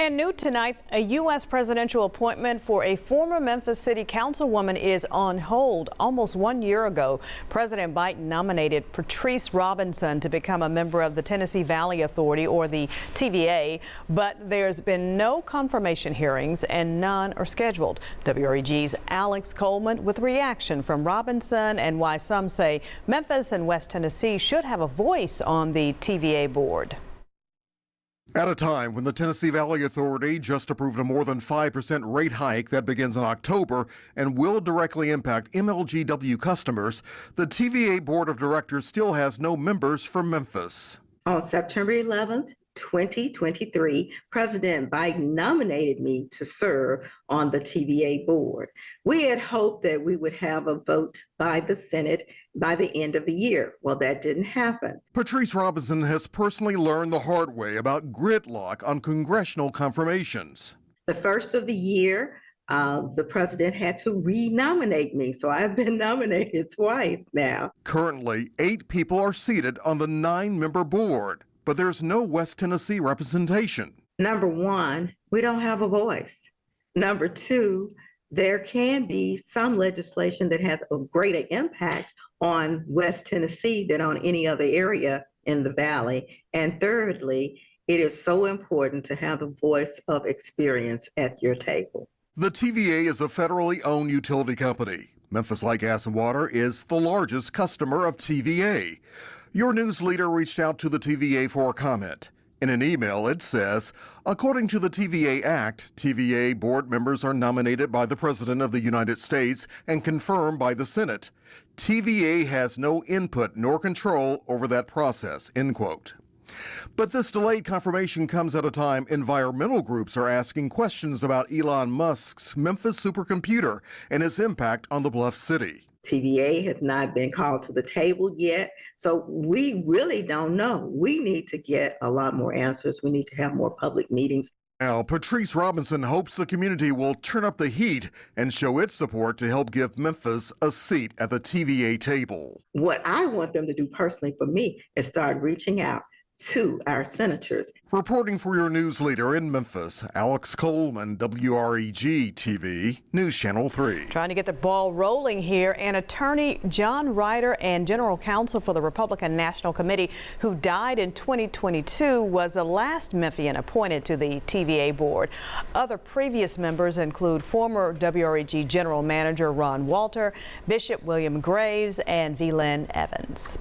And new tonight, a U.S. presidential appointment for a former Memphis City Councilwoman is on hold. Almost 1 year ago, President Biden nominated Patrice Robinson to become a member of the Tennessee Valley Authority, or the TVA, but there's been no confirmation hearings and none are scheduled. WREG's Alex Coleman with reaction from Robinson and why some say Memphis and West Tennessee should have a voice on the TVA board. At a time when the Tennessee Valley Authority just approved a more than 5% rate hike that begins in October and will directly impact MLGW customers, the TVA Board of Directors still has no members from Memphis. On September 11th, 2023, President Biden nominated me to serve on the TVA board. We had hoped that we would have a vote by the Senate by the end of the year. Well, that didn't happen. Patrice Robinson has personally learned the hard way about gridlock on congressional confirmations. The first of the year, the president had to re-nominate me, so I've been nominated twice now. Currently, 8 people are seated on the 9-member board, but there's no West Tennessee representation. Number one, we don't have a voice. Number two, there can be some legislation that has a greater impact on West Tennessee than on any other area in the Valley. And thirdly, it is so important to have a voice of experience at your table. The TVA is a federally owned utility company. Memphis Light, Gas and Water is the largest customer of TVA. Your news leader reached out to the TVA for a comment. In an email, it says, according to the TVA Act, TVA board members are nominated by the President of the United States and confirmed by the Senate. TVA has no input nor control over that process, end quote. But this delayed confirmation comes at a time environmental groups are asking questions about Elon Musk's Memphis supercomputer and its impact on the Bluff City. TVA has not been called to the table yet, so we really don't know. We need to get a lot more answers. We need to have more public meetings. Now, Patrice Robinson hopes the community will turn up the heat and show its support to help give Memphis a seat at the TVA table. What I want them to do personally for me is start reaching out to our senators. Reporting for your news leader in Memphis, Alex Coleman, WREG TV, News Channel 3. Trying to get the ball rolling here, and attorney John Ryder and general counsel for the Republican National Committee, who died in 2022, was the last Memphian appointed to the TVA board. Other previous members include former WREG general manager Ron Walter, Bishop William Graves, and V. Lynn Evans.